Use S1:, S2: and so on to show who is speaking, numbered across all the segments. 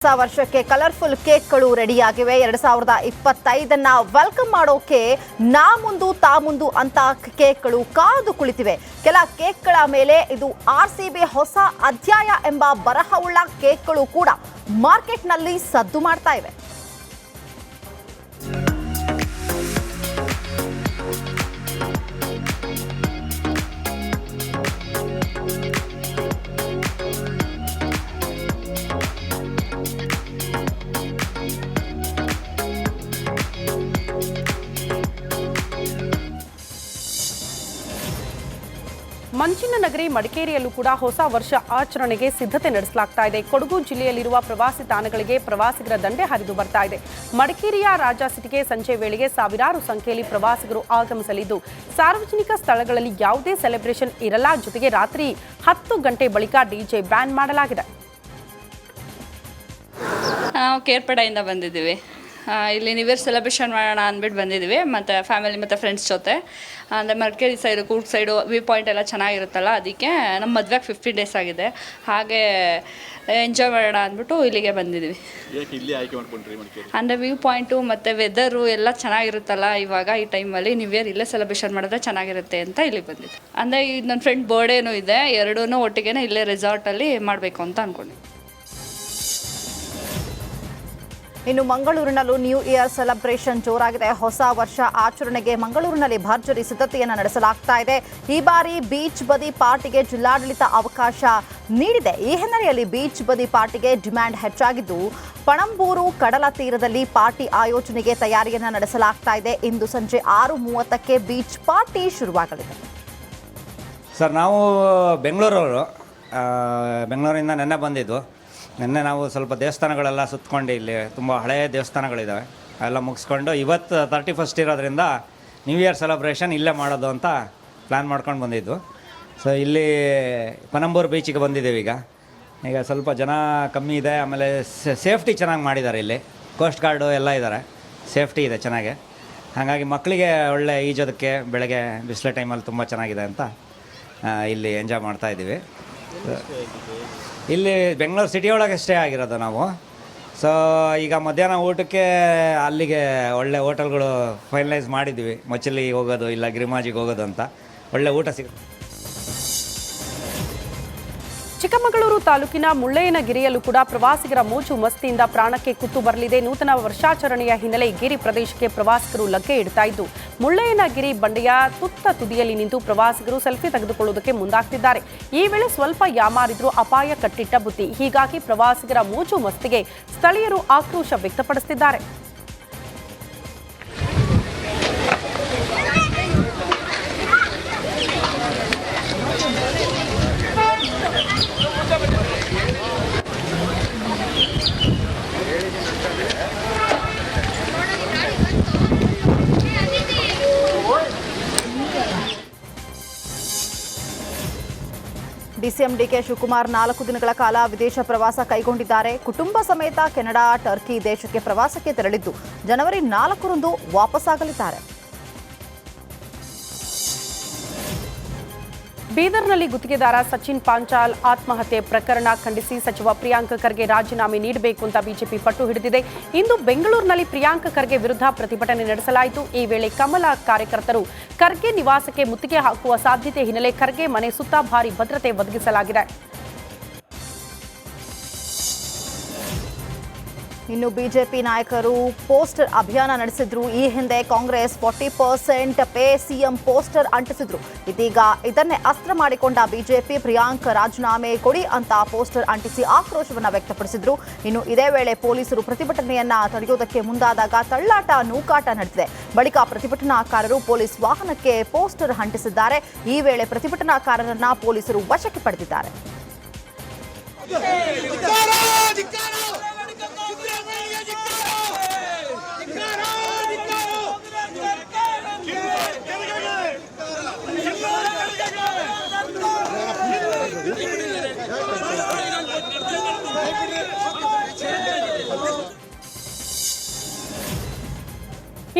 S1: ಹೊಸ ವರ್ಷಕ್ಕೆ colourful ಕೇಕ್ಗಳು ರೆಡಿಯಾಗಿವೆ. 2025 welcome ಮಾಡೋಕೆ ನಾ ಮುಂದು ತಾ ಮುಂದು ಅಂತ ಕೇಕ್ಗಳು ಕಾದು ಕುಳಿತಿವೆ. ಕೆಲ ಕೇಕ್ಗಳ ಮೇಲೆ ಇದು ಆರ್ಸಿಬಿ ಹೊಸ ಅಧ್ಯಾಯ ಎಂಬ ಬರಹವುಳ್ಳ ಕೇಕ್ಗಳು ಕೂಡ ಮಾರ್ಕೆಟ್ನಲ್ಲಿ ಸದ್ದು ಮಾಡ್ತಾ ಇವೆ.
S2: ಮಂಚಿನ ನಗರಿ ಮಡಿಕೇರಿಯಲ್ಲೂ ಕೂಡ ಹೊಸ ವರ್ಷ ಆಚರಣೆಗೆ ಸಿದ್ಧತೆ ನಡೆಸಲಾಗ್ತಾ ಇದೆ. ಕೊಡಗು ಜಿಲ್ಲೆಯಲ್ಲಿರುವ ಪ್ರವಾಸಿ ತಾಣಗಳಿಗೆ ಪ್ರವಾಸಿಗರ ದಂಡೆ ಹರಿದು ಬರ್ತಾ ಇದೆ. ಮಡಿಕೇರಿಯ ರಾಜ ಸಿಟಿಗೆ ಸಂಜೆ ವೇಳೆಗೆ ಸಾವಿರಾರು ಸಂಖ್ಯೆಯಲ್ಲಿ ಪ್ರವಾಸಿಗರು ಆಗಮಿಸಲಿದ್ದು, ಸಾರ್ವಜನಿಕ ಸ್ಥಳಗಳಲ್ಲಿ ಯಾವುದೇ ಸೆಲೆಬ್ರೇಷನ್ ಇರಲ್ಲ. ಜೊತೆಗೆ ರಾತ್ರಿ 10 ಗಂಟೆ ಬಳಿಕ ಡಿಜೆ ಬ್ಯಾನ್ ಮಾಡಲಾಗಿದೆ.
S3: ನಾವು ಕೇರ್ಪಡೆಯಿಂದ ಬಂದಿದ್ದೀವಿ. ಇಲ್ಲಿ ನ್ಯೂ ಇಯರ್ ಸೆಲೆಬ್ರೇಷನ್ ಮಾಡೋಣ ಅಂದ್ಬಿಟ್ಟು ಬಂದಿದ್ದೀವಿ, ಮತ್ತು ಫ್ಯಾಮಿಲಿ ಮತ್ತು ಫ್ರೆಂಡ್ಸ್ ಜೊತೆ. ಅಂದರೆ Madikeri side, Coorg side view point ಎಲ್ಲ ಚೆನ್ನಾಗಿರುತ್ತಲ್ಲ, ಅದಕ್ಕೆ ನಮ್ಮ ಮದುವೆಗೆ 15 ಡೇಸ್ ಆಗಿದೆ. ಹಾಗೆ ಎಂಜಾಯ್ ಮಾಡೋಣ ಅಂದ್ಬಿಟ್ಟು ಇಲ್ಲಿಗೆ ಬಂದಿದ್ದೀವಿ. ಅಂದರೆ ವ್ಯೂ ಪಾಯಿಂಟು ಮತ್ತು ವೆದರು ಎಲ್ಲ ಚೆನ್ನಾಗಿರುತ್ತಲ್ಲ, ಇವಾಗ ಈ ಟೈಮಲ್ಲಿ ನ್ಯೂ ಇಯರ್ ಇಲ್ಲೇ ಸೆಲೆಬ್ರೇಷನ್ ಮಾಡಿದ್ರೆ ಚೆನ್ನಾಗಿರುತ್ತೆ ಅಂತ ಇಲ್ಲಿಗೆ ಬಂದಿದ್ದೆ. ಅಂದರೆ ಈಗ ನನ್ನ ಫ್ರೆಂಡ್ ಬರ್ಡೇನೂ ಇದೆ, ಎರಡೂ ಒಟ್ಟಿಗೆ ಇಲ್ಲೇ ರೆಸಾರ್ಟಲ್ಲಿ ಮಾಡಬೇಕು ಅಂತ ಅಂದ್ಕೊಂಡಿದ್ದೆ.
S1: ಇನ್ನು ಮಂಗಳೂರಿನಲ್ಲೂ ನ್ಯೂ ಇಯರ್ ಸೆಲೆಬ್ರೇಷನ್ ಜೋರಾಗಿದೆ. ಹೊಸ ವರ್ಷ ಆಚರಣೆಗೆ ಮಂಗಳೂರಿನಲ್ಲಿ ಭರ್ಜರಿ ಸಿದ್ಧತೆಯನ್ನು ನಡೆಸಲಾಗ್ತಾ ಇದೆ. ಈ ಬಾರಿ ಬೀಚ್ ಬದಿ ಪಾರ್ಟಿಗೆ ಜಿಲ್ಲಾಡಳಿತ ಅವಕಾಶ ನೀಡಿದೆ. ಈ ಹಿನ್ನೆಲೆಯಲ್ಲಿ ಬೀಚ್ ಬದಿ ಪಾರ್ಟಿಗೆ ಡಿಮ್ಯಾಂಡ್ ಹೆಚ್ಚಾಗಿದ್ದು, ಪಣಂಬೂರು ಕಡಲ ತೀರದಲ್ಲಿ ಪಾರ್ಟಿ ಆಯೋಜನೆಗೆ ತಯಾರಿಯನ್ನು ನಡೆಸಲಾಗ್ತಾ ಇದೆ. ಇಂದು ಸಂಜೆ 6:30ಕ್ಕೆ ಬೀಚ್ ಪಾರ್ಟಿ ಶುರುವಾಗಲಿದೆ.
S4: ಸರ್, ನಾವು ಬೆಂಗಳೂರವರು, ಬೆಂಗಳೂರಿಂದ ನೆನ್ನೆ ಬಂದಿದ್ದು. ನಿನ್ನೆ ನಾವು ಸ್ವಲ್ಪ ದೇವಸ್ಥಾನಗಳೆಲ್ಲ ಸುತ್ತಕೊಂಡು, ಇಲ್ಲಿ ತುಂಬ ಹಳೆಯ ದೇವಸ್ಥಾನಗಳಿದ್ದಾವೆ, ಎಲ್ಲ ಮುಗಿಸ್ಕೊಂಡು ಇವತ್ತು 31st ಇರೋದ್ರಿಂದ ನ್ಯೂ ಇಯರ್ ಸೆಲೆಬ್ರೇಷನ್ ಇಲ್ಲೇ ಮಾಡೋದು ಅಂತ ಪ್ಲ್ಯಾನ್ ಮಾಡ್ಕೊಂಡು ಬಂದಿದ್ದು. ಸೊ ಇಲ್ಲಿ ಪಣಂಬೂರು ಬೀಚಿಗೆ ಬಂದಿದ್ದೀವಿ. ಈಗ ಸ್ವಲ್ಪ ಜನ ಕಮ್ಮಿ ಇದೆ, ಆಮೇಲೆ ಸೇಫ್ಟಿ ಚೆನ್ನಾಗಿ ಮಾಡಿದ್ದಾರೆ. ಇಲ್ಲಿ ಕೋಸ್ಟ್ ಗಾರ್ಡು ಎಲ್ಲ ಇದ್ದಾರೆ, ಸೇಫ್ಟಿ ಇದೆ ಚೆನ್ನಾಗೆ. ಹಾಗಾಗಿ ಮಕ್ಕಳಿಗೆ ಒಳ್ಳೆ ಈಜೋದಕ್ಕೆ ಬೆಳಗ್ಗೆ ಬಿಸಿಲು ಟೈಮಲ್ಲಿ ತುಂಬ ಚೆನ್ನಾಗಿದೆ ಅಂತ ಇಲ್ಲಿ ಎಂಜಾಯ್ ಮಾಡ್ತಾಯಿದ್ದೀವಿ. ಇಲ್ಲಿ ಬೆಂಗಳೂರು ಸಿಟಿ ಒಳಗೆ ಸ್ಟೇ ಆಗಿರೋದು ನಾವು. ಸೊ ಈಗ ಮಧ್ಯಾಹ್ನ ಊಟಕ್ಕೆ ಅಲ್ಲಿಗೆ ಒಳ್ಳೆ ಹೋಟೆಲ್ಗಳು ಫೈನಲೈಸ್ ಮಾಡಿದ್ವಿ. ಮಚ್ಚಲಿಗೆ ಹೋಗೋದು ಇಲ್ಲ ಗಿರಿಮಾಜಿಗೆ ಹೋಗೋದು ಅಂತ ಒಳ್ಳೆ ಊಟ ಸಿಗುತ್ತೆ.
S2: ಚಿಕ್ಕಮಗಳೂರು ತಾಲೂಕಿನ ಮುಳ್ಳಯ್ಯನಗಿರಿಯಲ್ಲೂ ಕೂಡ ಪ್ರವಾಸಿಗರ ಮೋಜು ಮಸ್ತಿಯಿಂದ ಪ್ರಾಣಕ್ಕೆ ಕುತ್ತು ಬರಲಿದೆ. ನೂತನ ವರ್ಷಾಚರಣೆಯ ಹಿನ್ನೆಲೆ ಗಿರಿ ಪ್ರದೇಶಕ್ಕೆ ಪ್ರವಾಸಿಗರು ಲಗ್ಗೆ ಇಡ್ತಾ ಇದ್ದು, ಮುಳ್ಳಯ್ಯನಗಿರಿ ಬಂಡೆಯ ತುತ್ತ ತುದಿಯಲ್ಲಿ ನಿಂತು ಪ್ರವಾಸಿಗರು ಸೆಲ್ಫಿ ತೆಗೆದುಕೊಳ್ಳುವುದಕ್ಕೆ ಮುಂದಾಗ್ತಿದ್ದಾರೆ. ಈ ವೇಳೆ ಸ್ವಲ್ಪ ಯಾಮಾರಿದ್ರೂ ಅಪಾಯ ಕಟ್ಟಿಟ್ಟ ಬುತ್ತಿ. ಹೀಗಾಗಿ ಪ್ರವಾಸಿಗರ ಮೋಜು ಮಸ್ತಿಗೆ ಸ್ಥಳೀಯರು ಆಕ್ರೋಶ ವ್ಯಕ್ತಪಡಿಸುತ್ತಿದ್ದಾರೆ.
S1: ಡಿಸಿಎಂ ಡಿಕೆ ಶಿವಕುಮಾರ್ 4 ದಿನಗಳ ಕಾಲ ವಿದೇಶ ಪ್ರವಾಸ ಕೈಗೊಂಡಿದ್ದಾರೆ. ಕುಟುಂಬ ಸಮೇತ ಕೆನಡಾ, ಟರ್ಕಿ ದೇಶಕ್ಕೆ ಪ್ರವಾಸಕ್ಕೆ ತೆರಳಿದ್ದು, ಜನವರಿ 4ರಂದು ವಾಪಸ್ಸಾಗಲಿದ್ದಾರೆ.
S2: ಬೀದರ್ನಲ್ಲಿ ಗುತ್ತಿಗೆದಾರ ಸಚಿನ್ ಪಾಂಚಾಲ್ ಆತ್ಮಹತ್ಯೆ ಪ್ರಕರಣ ಖಂಡಿಸಿ ಸಚಿವ ಪ್ರಿಯಾಂಕ್ ಖರ್ಗೆ ರಾಜೀನಾಮೆ ನೀಡಬೇಕು ಅಂತ ಬಿಜೆಪಿ ಪಟ್ಟು ಹಿಡಿದಿದೆ. ಇಂದು ಬೆಂಗಳೂರಿನಲ್ಲಿ ಪ್ರಿಯಾಂಕ್ ಖರ್ಗೆ ವಿರುದ್ಧ ಪ್ರತಿಭಟನೆ ನಡೆಸಲಾಯಿತು. ಈ ವೇಳೆ ಕಮಲ ಕಾರ್ಯಕರ್ತರು ಖರ್ಗೆ ನಿವಾಸಕ್ಕೆ ಮುತ್ತಿಗೆ ಹಾಕುವ ಸಾಧ್ಯತೆ ಹಿನ್ನೆಲೆ ಖರ್ಗೆ ಮನೆ ಸುತ್ತ ಭಾರಿ ಭದ್ರತೆ ಒದಗಿಸಲಾಗಿದೆ.
S1: ಇನ್ನು ಬಿಜೆಪಿ ನಾಯಕರು ಪೋಸ್ಟರ್ ಅಭಿಯಾನ ನಡೆಸಿದ್ರು. ಈ ಹಿಂದೆ ಕಾಂಗ್ರೆಸ್ 40% ಪೇ ಸಿಎಂ ಪೋಸ್ಟರ್ ಅಂಟಿಸಿದ್ರು. ಇದೀಗ ಇದನ್ನೇ ಅಸ್ತ್ರ ಮಾಡಿಕೊಂಡ ಬಿಜೆಪಿ ಪ್ರಿಯಾಂಕ್ ರಾಜೀನಾಮೆ ಕೊಡಿ ಅಂತ ಪೋಸ್ಟರ್ ಅಂಟಿಸಿ ಆಕ್ರೋಶವನ್ನು ವ್ಯಕ್ತಪಡಿಸಿದ್ರು. ಇನ್ನು ಇದೇ ವೇಳೆ ಪೊಲೀಸರು ಪ್ರತಿಭಟನೆಯನ್ನ ತಡೆಯುವುದಕ್ಕೆ ಮುಂದಾದಾಗ ತಳ್ಳಾಟ, ನೂಕಾಟ ನಡೆದಿದೆ. ಬಳಿಕ ಪ್ರತಿಭಟನಾಕಾರರು ಪೊಲೀಸ್ ವಾಹನಕ್ಕೆ ಪೋಸ್ಟರ್ ಅಂಟಿಸಿದ್ದಾರೆ. ಈ ವೇಳೆ ಪ್ರತಿಭಟನಾಕಾರರನ್ನ ಪೊಲೀಸರು ವಶಕ್ಕೆ ಪಡೆದಿದ್ದಾರೆ.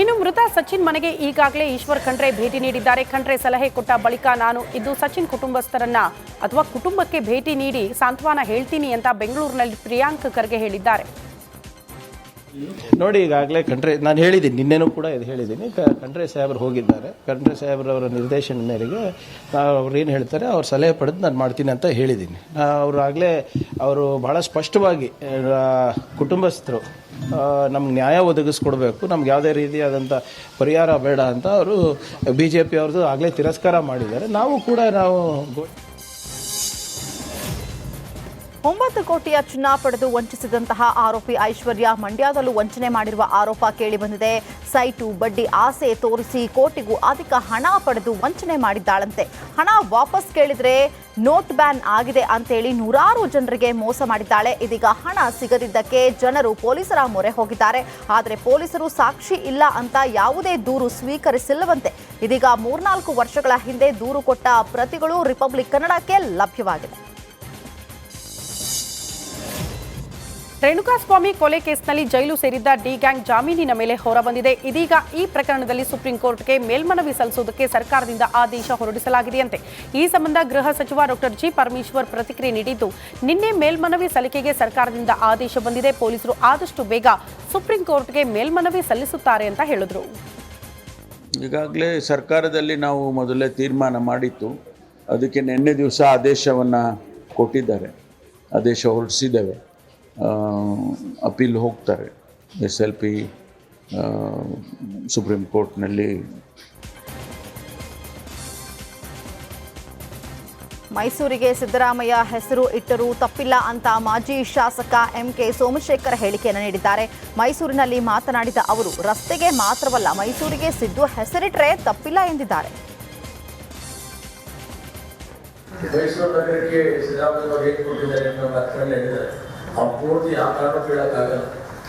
S2: ಇನ್ನು ಮೃತ ಸಚಿನ್ ಮನೆಗೆ ಈಗಾಗಲೇ ಈಶ್ವರ್ ಖಂಡ್ರೆ ಭೇಟಿ ನೀಡಿದ್ದಾರೆ. ಖಂಡ್ರೆ ಸಲಹೆ ಕೊಟ್ಟ ಬಳಿಕ ನಾನು ಇದು ಸಚಿನ್ ಕುಟುಂಬಸ್ಥರನ್ನ ಅಥವಾ ಕುಟುಂಬಕ್ಕೆ ಭೇಟಿ ನೀಡಿ ಸಾಂತ್ವನ ಹೇಳ್ತೀನಿ ಅಂತ ಬೆಂಗಳೂರಿನಲ್ಲಿ ಪ್ರಿಯಾಂಕ್ ಖರ್ಗೆ ಹೇಳಿದ್ದಾರೆ.
S5: ನೋಡಿ, ಈಗಾಗಲೇ ಖಂಡ್ರೆ ನಾನು ಹೇಳಿದ್ದೀನಿ, ನಿನ್ನೆನೂ ಕೂಡ ಇದು ಹೇಳಿದ್ದೀನಿ. ಖಂಡ್ರೆ ಸಾಹೇಬರು ಹೋಗಿದ್ದಾರೆ. ಖಂಡ್ರೆ ಸಾಹೇಬ್ರವರ ನಿರ್ದೇಶನ ಮೇರೆಗೆ ಅವ್ರು ಏನು ಹೇಳ್ತಾರೆ ಅವ್ರ ಸಲಹೆ ಪಡೆದು ನಾನು ಮಾಡ್ತೀನಿ ಅಂತ ಹೇಳಿದ್ದೀನಿ. ಅವರು ಭಾಳ ಸ್ಪಷ್ಟವಾಗಿ ಕುಟುಂಬಸ್ಥರು ನಮ್ಗೆ ನ್ಯಾಯ ಒದಗಿಸ್ಕೊಡ್ಬೇಕು, ನಮ್ಗೆ ಯಾವುದೇ ರೀತಿಯಾದಂಥ ಪರಿಹಾರ ಬೇಡ ಅಂತ ಅವರು BJP ಅವ್ರದ್ದು ಆಗಲೇ ತಿರಸ್ಕಾರ ಮಾಡಿದ್ದಾರೆ. ನಾವು ಕೂಡ
S1: 9 ಕೋಟಿಯ ಚಿನ್ನ ಪಡೆದು ವಂಚಿಸಿದಂತಹ ಆರೋಪಿ ಐಶ್ವರ್ಯ ಮಂಡ್ಯದಲ್ಲೂ ವಂಚನೆ ಮಾಡಿರುವ ಆರೋಪ ಕೇಳಿಬಂದಿದೆ. ಸೈಟು, ಬಡ್ಡಿ ಆಸೆ ತೋರಿಸಿ ಕೋಟಿಗೂ ಅಧಿಕ ಹಣ ಪಡೆದು ವಂಚನೆ ಮಾಡಿದ್ದಾಳಂತೆ. ಹಣ ವಾಪಸ್ ಕೇಳಿದ್ರೆ ನೋಟ್ ಬ್ಯಾನ್ ಆಗಿದೆ ಅಂತೇಳಿ ನೂರಾರು ಜನರಿಗೆ ಮೋಸ ಮಾಡಿದ್ದಾಳೆ. ಇದೀಗ ಹಣ ಸಿಗದಿದ್ದಕ್ಕೆ ಜನರು ಪೊಲೀಸರ ಮೊರೆ ಹೋಗಿದ್ದಾರೆ. ಆದರೆ ಪೊಲೀಸರು ಸಾಕ್ಷಿ ಇಲ್ಲ ಅಂತ ಯಾವುದೇ ದೂರು ಸ್ವೀಕರಿಸಿಲ್ಲವಂತೆ. ಇದೀಗ 3-4 ವರ್ಷಗಳ ಹಿಂದೆ ದೂರು ಕೊಟ್ಟ ಪ್ರತಿಗಳು ರಿಪಬ್ಲಿಕ್ ಕನ್ನಡಕ್ಕೆ ಲಭ್ಯವಾಗಿದೆ.
S2: ರೇಣುಕಾಸ್ವಾಮಿ ಕೊಲೆ ಕೇಸ್ನಲ್ಲಿ ಜೈಲು ಸೇರಿದ್ದ ಡಿ ಗ್ಯಾಂಗ್ ಜಾಮೀನಿನ ಮೇಲೆ ಹೊರಬಂದಿದೆ. ಇದೀಗ ಈ ಪ್ರಕರಣದಲ್ಲಿ ಸುಪ್ರೀಂ ಕೋರ್ಟ್ಗೆ ಮೇಲ್ಮನವಿ ಸಲ್ಲಿಸುವುದಕ್ಕೆ ಸರ್ಕಾರದಿಂದ ಆದೇಶ ಹೊರಡಿಸಲಾಗಿದೆಯಂತೆ. ಈ ಸಂಬಂಧ ಗೃಹ ಸಚಿವ ಡಾಕ್ಟರ್ ಜಿ ಪರಮೇಶ್ವರ್ ಪ್ರತಿಕ್ರಿಯೆ ನೀಡಿದ್ದು, ನಿನ್ನೆ ಮೇಲ್ಮನವಿ ಸಲ್ಲಿಕೆಗೆ ಸರ್ಕಾರದಿಂದ ಆದೇಶ ಬಂದಿದೆ. ಪೊಲೀಸರು ಆದಷ್ಟು ಬೇಗ ಸುಪ್ರೀಂ ಕೋರ್ಟ್ಗೆ ಮೇಲ್ಮನವಿ ಸಲ್ಲಿಸುತ್ತಾರೆ ಅಂತ ಹೇಳಿದ್ರು.
S6: ಈಗಾಗಲೇ ಸರ್ಕಾರದಲ್ಲಿ ನಾವು ಮೊದಲೇ ತೀರ್ಮಾನ ಮಾಡಿತ್ತು. ಅದಕ್ಕೆ ನಿನ್ನೆ ದಿವಸ ಆದೇಶವನ್ನು ಕೊಟ್ಟಿದ್ದಾರೆ, ಆದೇಶ ಹೊರಡಿಸಿದ್ದೇವೆ. ಅಪೀಲ್ ಹೋಗ್ತಾರೆ SLP ಸುಪ್ರೀಂ ಕೋರ್ಟ್ನಲ್ಲಿ.
S1: ಮೈಸೂರಿಗೆ ಸಿದ್ದರಾಮಯ್ಯ ಹೆಸರು ಇಟ್ಟರೂ ತಪ್ಪಿಲ್ಲ ಅಂತ ಮಾಜಿ ಶಾಸಕ MK ಸೋಮಶೇಖರ್ ಹೇಳಿಕೆಯನ್ನು ನೀಡಿದ್ದಾರೆ. ಮೈಸೂರಿನಲ್ಲಿ ಮಾತನಾಡಿದ ಅವರು, ರಸ್ತೆಗೆ ಮಾತ್ರವಲ್ಲ ಮೈಸೂರಿಗೆ ಸಿದ್ದು ಹೆಸರಿಟ್ಟರೆ ತಪ್ಪಿಲ್ಲ ಎಂದಿದ್ದಾರೆ.
S7: ಮೈಸೂರು ನಗರಕ್ಕೆ ಸಿದ್ದರಾಮಯ್ಯ ಏನು ಕೊಟ್ಟಿದ್ದಾರೆ ಅನ್ನೋ ಮಾತುಗಳನ್ನ ಹೇಳಿದ್ದಾರೆ. ಆ ಪೂರ್ತಿ ಆ ಕಾರಣ ಕೇಳೋಕ್ಕಾಗಲ್ಲ.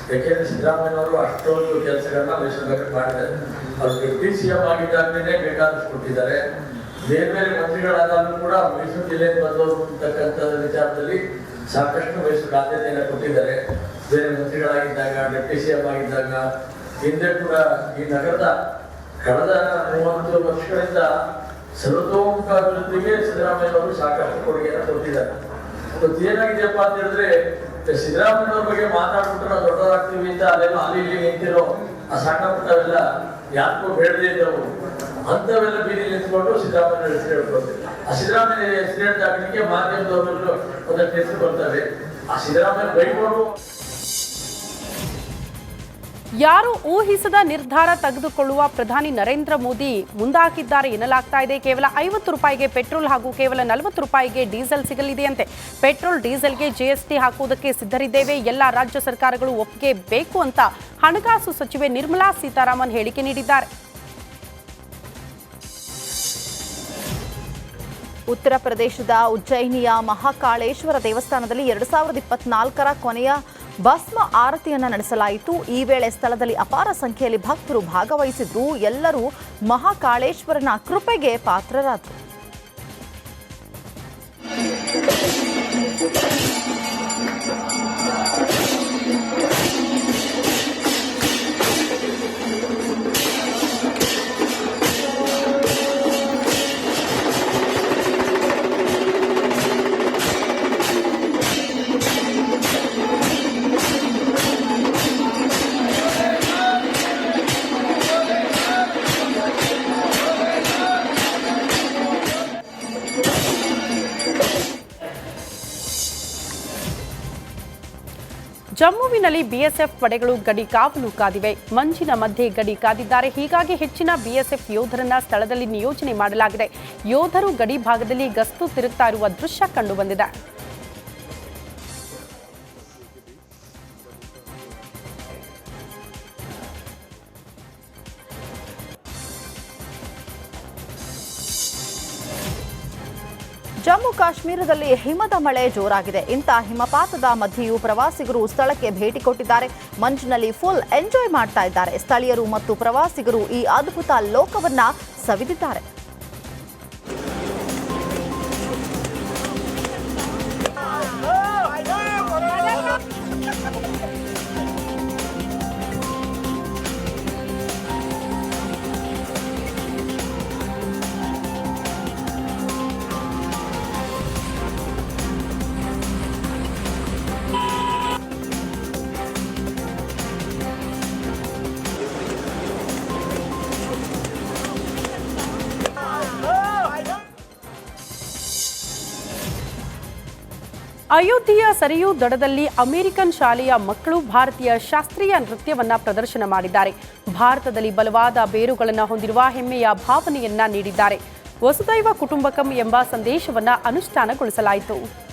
S7: ಯಾಕೆಂದ್ರೆ ಸಿದ್ದರಾಮಯ್ಯವರು ಅಷ್ಟೊಂದು ಕೆಲಸಗಳನ್ನ ಮೈಸೂರು ನಗರಕ್ಕೆ ಮಾಡಿದ್ದಾರೆ. ಅವರು ಡೆಪ್ಟಿ CM ಆಗಿದ್ದಾಗಲೇ ಬೇಕಾದಷ್ಟು ಕೊಟ್ಟಿದ್ದಾರೆ. ಬೇರೆ ಬೇರೆ ಮಂತ್ರಿಗಳಾದಾಗಲೂ ಕೂಡ ಮೈಸೂರು ಜಿಲ್ಲೆಗೆ ಬಂದವರು ಅಂತಕ್ಕಂಥ ವಿಚಾರದಲ್ಲಿ ಸಾಕಷ್ಟು ಮೈಸೂರಿಗೆ ಆದ್ಯತೆಯನ್ನು ಕೊಟ್ಟಿದ್ದಾರೆ. ಬೇರೆ ಮಂತ್ರಿಗಳಾಗಿದ್ದಾಗ, ಡೆಪ್ಟಿ CM ಆಗಿದ್ದಾಗ, ಹಿಂದೆ ಕೂಡ ಈ ನಗರದ ಕಳೆದ 30 ವರ್ಷಗಳಿಂದ ಸರ್ವತೋಮುಖ ಅಭಿವೃದ್ಧಿಗೆ ಸಿದ್ದರಾಮಯ್ಯವರು ಸಾಕಷ್ಟು ಕೊಡುಗೆಯನ್ನು ಕೊಟ್ಟಿದ್ದಾರೆ. ಇವತ್ತು ಏನಾಗಿದೆಯಪ್ಪ ಅಂತ ಹೇಳಿದ್ರೆ, ಸಿದ್ದರಾಮಯ್ಯವ್ರ ಬಗ್ಗೆ ಮಾತಾಡ್ಬಿಟ್ಟು ನಾವು ದೊಡ್ಡದಾಗ್ತೀವಿ ಅಂತ ಅಲ್ಲೆಲ್ಲ ಅಲ್ಲಿ ಇಲ್ಲಿ ನಿಂತಿರೋ ಆ ಸಣ್ಣ ಪುಟ್ಟವೆಲ್ಲ ಯಾಕೋ ಬೇಡದೇ ಇದ್ದವು ಅಂಥವೆಲ್ಲ ಬೀದಿ ನಿಂತ್ಕೊಂಡು ಸಿದ್ದರಾಮಯ್ಯ ಹೆಸರು ಹೇಳ್ಬೋದು. ಆ ಸಿದ್ದರಾಮಯ್ಯ ಹೆಸರು ಹೇಳ್ದಾಗಲಿಕ್ಕೆ ಮಾಧ್ಯಮದವರೆಲ್ಲರೂ ಒಂದಷ್ಟು ಹೆಸರು ಬರ್ತವೆ. ಆ ಸಿದ್ದರಾಮಯ್ಯ ಬೈಕೊಂಡು
S2: ಯಾರು ಊಹಿಸದ ನಿರ್ಧಾರ ತೆಗೆದುಕೊಳ್ಳುವ ಪ್ರಧಾನಿ ನರೇಂದ್ರ ಮೋದಿ ಮುಂದಾಗಿದ್ದಾರೆ ಎನ್ನಲಾಗ್ತಾ ಇದೆ. ಕೇವಲ 50 ರೂಪಾಯಿಗೆ ಪೆಟ್ರೋಲ್ ಹಾಗೂ ಕೇವಲ 40 ರೂಪಾಯಿಗೆ ಡೀಸೆಲ್ ಸಿಗಲಿದೆಯಂತೆ. ಪೆಟ್ರೋಲ್ ಡೀಸೆಲ್ಗೆ GST ಹಾಕುವುದಕ್ಕೆ ಸಿದ್ಧರಿದ್ದೇವೆ, ಎಲ್ಲ ರಾಜ್ಯ ಸರ್ಕಾರಗಳು ಒಪ್ಪಿಗೆ ಬೇಕು ಅಂತ ಹಣಕಾಸು ಸಚಿವೆ ನಿರ್ಮಲಾ ಸೀತಾರಾಮನ್ ಹೇಳಿಕೆ ನೀಡಿದ್ದಾರೆ.
S1: ಉತ್ತರ ಪ್ರದೇಶದ ಉಜ್ಜಯಿನಿಯ ಮಹಾಕಾಳೇಶ್ವರ ದೇವಸ್ಥಾನದಲ್ಲಿ 2024ರ ಕೊನೆಯ ಭಸ್ಮ ಆರತಿಯನ್ನು ನಡೆಸಲಾಯಿತು. ಈ ವೇಳೆ ಸ್ಥಳದಲ್ಲಿ ಅಪಾರ ಸಂಖ್ಯೆಯಲ್ಲಿ ಭಕ್ತರು ಭಾಗವಹಿಸಿದ್ರು. ಎಲ್ಲರೂ ಮಹಾಕಾಳೇಶ್ವರನ ಕೃಪೆಗೆ ಪಾತ್ರರಾದರು.
S2: ಜಮ್ಮುವಿನಲ್ಲಿ BSF ಪಡೆಗಳು ಗಡಿ ಕಾವಲು ಕಾದಿವೆ. ಮಂಜಿನ ಮಧ್ಯೆ ಗಡಿ ಕಾದಿದ್ದಾರೆ. ಹೀಗಾಗಿ ಹೆಚ್ಚಿನ BSF ಯೋಧರನ್ನ ಸ್ಥಳದಲ್ಲಿ ನಿಯೋಜನೆ ಮಾಡಲಾಗಿದೆ. ಯೋಧರು ಗಡಿ ಭಾಗದಲ್ಲಿ ಗಸ್ತು ತಿರುಗ್ತಾ ಇರುವ ದೃಶ್ಯ ಕಂಡುಬಂದಿದೆ.
S1: ಜಮ್ಮು ಕಾಶ್ಮೀರದಲ್ಲಿ ಹಿಮದ ಮಳೆ ಜೋರಾಗಿದೆ. ಇಂಥ ಹಿಮಪಾತದ ಮಧ್ಯೆಯೂ ಪ್ರವಾಸಿಗರು ಸ್ಥಳಕ್ಕೆ ಭೇಟಿ ಕೊಟ್ಟಿದ್ದಾರೆ. ಮಂಜಿನಲ್ಲಿ ಫುಲ್ ಎಂಜಾಯ್ ಮಾಡ್ತಾ ಇದ್ದಾರೆ. ಸ್ಥಳೀಯರು ಮತ್ತು ಪ್ರವಾಸಿಗರು ಈ ಅದ್ಭುತ ಲೋಕವನ್ನ ಸವಿದಿದ್ದಾರೆ.
S2: ಅಯೋಧ್ಯೆಯ ಸರಿಯೂ ದಡದಲ್ಲಿ ಅಮೆರಿಕನ್ ಶಾಲೆಯ ಮಕ್ಕಳು ಭಾರತೀಯ ಶಾಸ್ತ್ರೀಯ ನೃತ್ಯವನ್ನ ಪ್ರದರ್ಶನ ಮಾಡಿದ್ದಾರೆ. ಭಾರತದಲ್ಲಿ ಬಲವಾದ ಬೇರುಗಳನ್ನು ಹೊಂದಿರುವ ಹೆಮ್ಮೆಯ ಭಾವನೆಯನ್ನ ನೀಡಿದ್ದಾರೆ. ವಸುದೈವ ಕುಟುಂಬಕಂ ಎಂಬ ಸಂದೇಶವನ್ನ ಅನುಷ್ಠಾನಗೊಳಿಸಲಾಯಿತು.